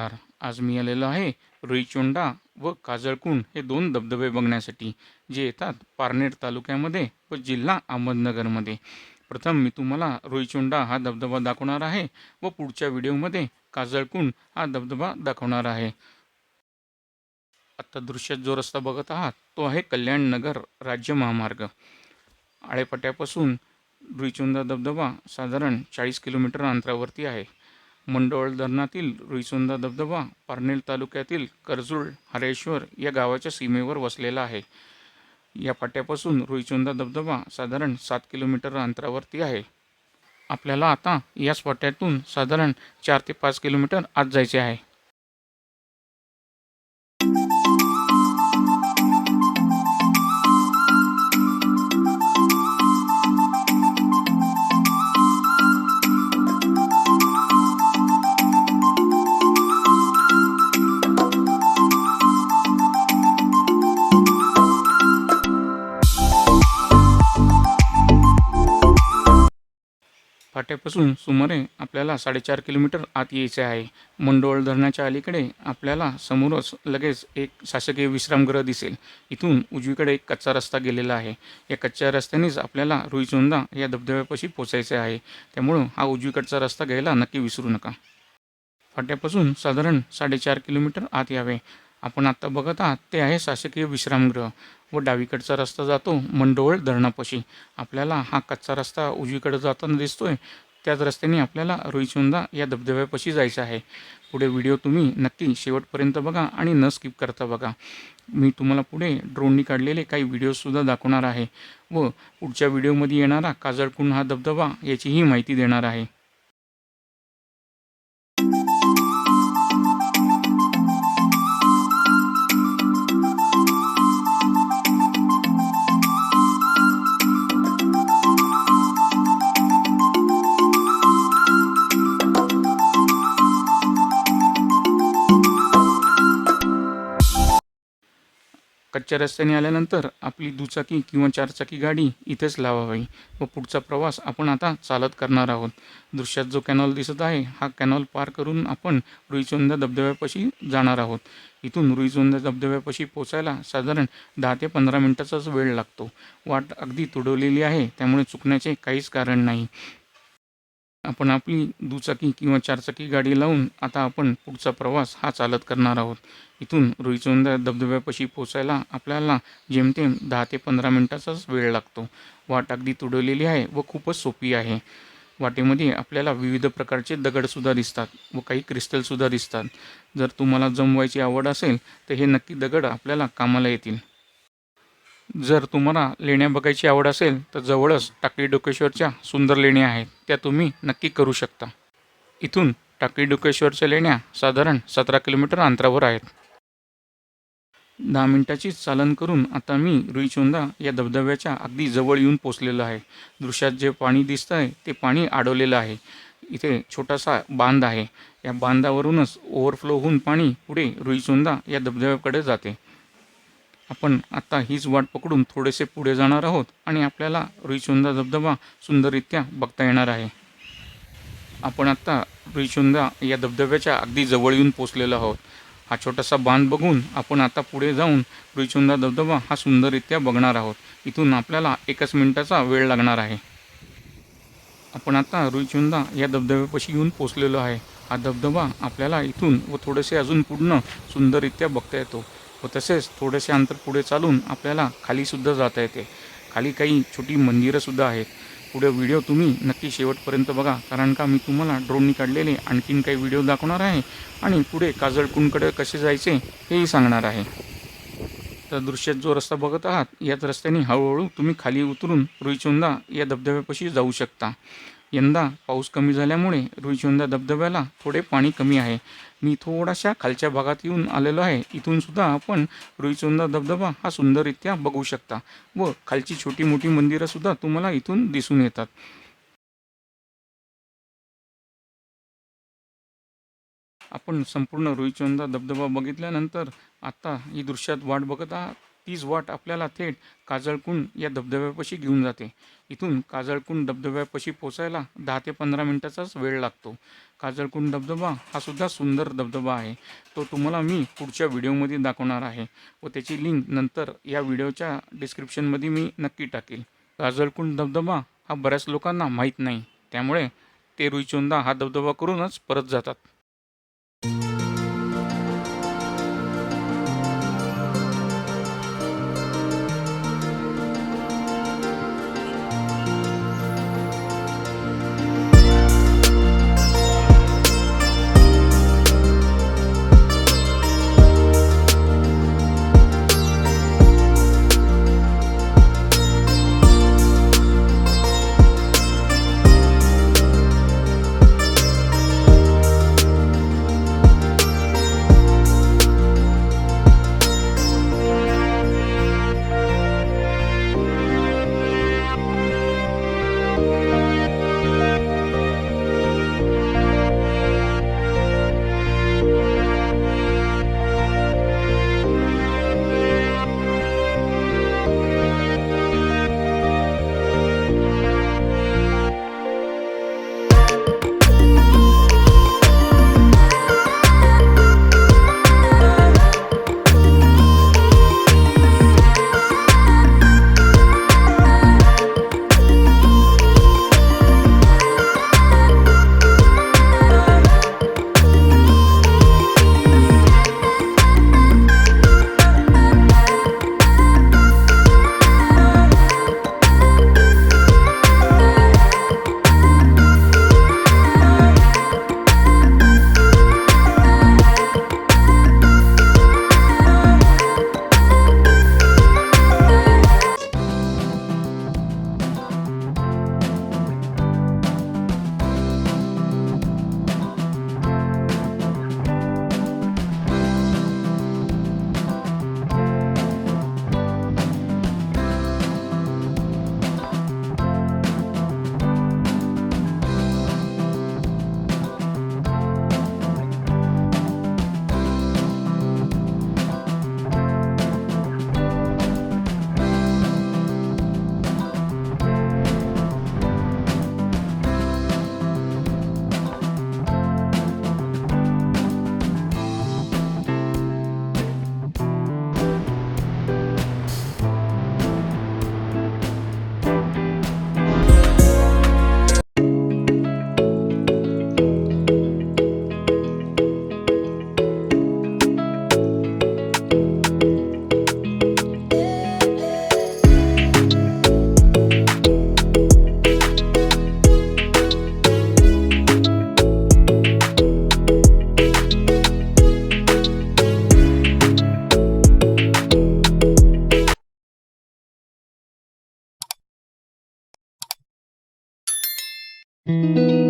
नमस्कार. आज मी आलेलो आहे रुईचोंडा व काजळकुंड हे दोन धबधबे बघण्यासाठी, जे येतात पारनेर तालुक्यामध्ये व जिल्हा अहमदनगरमध्ये. प्रथम मी तुम्हाला रुईचोंडा हा धबधबा दाखवणार आहे व पुढच्या व्हिडिओमध्ये काजळकुंड हा धबधबा दाखवणार आहे. आता दृश्यात जो रस्ता बघत आहात तो आहे कल्याणनगर राज्य महामार्ग. आळेपाट्यापासून रुईचोंडा धबधबा साधारण 40 किलोमीटर अंतरावरती आहे. मंडोळ धरणातील रुईचोंडा धबधबा पारनेर तालुक्यातील करजुळ हरेश्वर या गावाच्या सीमेवर वसलेला आहे. या पाट्यापासून रुईचोंडा धबधबा साधारण 7 किलोमीटर अंतरावरती आहे. आपल्याला आता याच पाट्यातून साधारण 4 ते 5 किलोमीटर आत जायचे आहे. फाट्यापासून सुमारे आपल्याला 4.5 किलोमीटर आत यायचे आहे. मंडोळ धरणाच्या अलीकडे आपल्याला समोरच लगेच एक शासकीय विश्रामगृह दिसेल. इथून उजवीकडे एक कच्चा रस्ता गेलेला आहे. या कच्च्या रस्त्यानेच आपल्याला रुईचोंडा या धबधब्यापाशी पोचायचे आहे. त्यामुळं हा उजवीकडचा रस्ता घ्यायला नक्की विसरू नका. फाट्यापासून साधारण 4.5 किलोमीटर आत यावे. आपण आत्ता बघत आहात ते आहे शासकीय विश्रामगृह व डावीकडचा रस्ता जातो मंडोळ धरणापाशी. आपल्याला हा कच्चा रस्ता उजवीकडे जाताना दिसतोय. त्याच रस्त्याने आपल्याला रुईचोंडा या धबधब्यापाशी जायचं आहे. पुढे व्हिडिओ तुम्ही नक्की शेवटपर्यंत बघा आणि न स्किप करता बघा. मी तुम्हाला पुढे ड्रोननी काढलेले काही व्हिडिओसुद्धा दाखवणार आहे व पुढच्या व्हिडिओमध्ये येणारा काजळकुंड हा धबधबा याचीही माहिती देणार आहे. कच्च्या रस्त्याने आल्यानंतर आपली दुचाकी किंवा चारचाकी गाडी इथेच लावावी व पुढचा प्रवास आपण आता चालत करणार आहोत. दृश्यात जो कॅनॉल दिसत आहे हा कॅनॉल पार करून आपण रुईचोंडा धबधब्यापाशी जाणार आहोत. इथून रुईचोंडा धबधब्यापाशी पोचायला साधारण 10 ते 15 मिनिटाचाच वेळ लागतो. वाट अगदी तुडवलेली आहे, त्यामुळे चुकण्याचे काहीच कारण नाही. आपण आपली दुचाकी किंवा चारचाकी गाडी लावून आता आपण पुढचा प्रवास हा चालत करणार आहोत. इथून रुईचोंडा धबधब्यापाशी पोचायला आपल्याला जेमतेम 10 ते 15 मिनिटाचाच वेळ लागतो. वाट अगदी तुडवलेली आहे व खूपच सोपी आहे. वाटेमध्ये आपल्याला विविध प्रकारचे दगडसुद्धा दिसतात व काही क्रिस्टलसुद्धा दिसतात. जर तुम्हाला जमवायची आवड असेल तर हे नक्की दगड आपल्याला कामाला येतील. जर तुम्हाला लेण्या बघायची आवड असेल तर जवळच टाकळी डोकेश्वरच्या सुंदर लेण्या आहेत, त्या तुम्ही नक्की करू शकता. इथून टाकळी डोकेश्वरच्या लेण्या साधारण 17 किलोमीटर अंतरावर आहेत. 10 मिनिटाची चालन करून आता मी रुईचोंडा या धबधब्याच्या अगदी जवळ येऊन पोचलेलो आहे. दृश्यात जे पाणी दिसतं आहे ते पाणी अडवलेलं आहे. इथे छोटासा बांध आहे. या बांधावरूनच ओव्हरफ्लो होऊन पाणी पुढे रुईचोंडा या धबधब्याकडे जाते. आपण आता हीच वाट पकडून थोडेसे पुढे जाणार आहोत आणि आपल्याला रुईचोंडा धबधबा सुंदररित्या बघता येणार आहे. आपण आत्ता रुईचोंडा या धबधब्याच्या अगदी जवळ येऊन पोचलेलो आहोत. हा छोटासा बांध बघून आपण आता पुढे जाऊन रुईचोंडा धबधबा हा सुंदररित्या बघणार आहोत. इथून आपल्याला 1 मिनिटाचा वेळ लागणार आहे. आपण आता रुईचोंडा या धबधब्यापाशी येऊन पोचलेलो आहे. हा धबधबा आपल्याला इथून व थोडेसे अजून पुढनं सुंदररित्या बघता येतो व तसेच थोडेसे अंतर पुढे चालून आपल्याला खालीसुद्धा जाता येते. खाली काही छोटी मंदिरंसुद्धा आहेत. पुढे व्हिडिओ तुम्ही नक्की शेवटपर्यंत बघा, कारण का मी तुम्हाला ड्रोननी काढलेले आणखीन काही व्हिडिओ दाखवणार आहे आणि पुढे काजळकुंडकडे कसे जायचे हेही सांगणार आहे. तर दृश्यात जो रस्ता बघत आहात याच रस्त्याने हळूहळू तुम्ही खाली उतरून रुईचोंडा या धबधब्यापाशी जाऊ शकता. यंदा पाऊस कमी झाल्यामुळे रुईचोंडा धबधब्याला थोडे पाणी कमी आहे. मी थोड्याशा खालच्या भागात येऊन आलेलो आहे. इथून सुद्धा आपण रुईचोंडा धबधबा हा सुंदररित्या बघू शकता व खालची छोटी मोठी मंदिरंसुद्धा तुम्हाला इथून दिसून येतात. आपण संपूर्ण रुईचोंडा धबधबा बघितल्यानंतर आता ही दृश्यात वाट बघत आहात तीच वाट आपल्याला थेट काजळकुंड या धबधब्यापाशी घेऊन जाते. इथून काजळकुंड धबधब्यापाशी पोचायला 10 ते 15 मिनिटाचाच वेळ लागतो. काजळकुंड धबधबा हा सुद्धा सुंदर धबधबा आहे. तो तुम्हाला मी पुढच्या व्हिडिओमध्ये दाखवणार आहे व त्याची लिंक नंतर या व्हिडिओच्या डिस्क्रिप्शनमध्ये मी नक्की टाकेल. काजळकुंड धबधबा हा बऱ्याच लोकांना माहीत नाही, त्यामुळे ते रुईचोंदा हा धबधबा करूनच परत जातात. Thank you.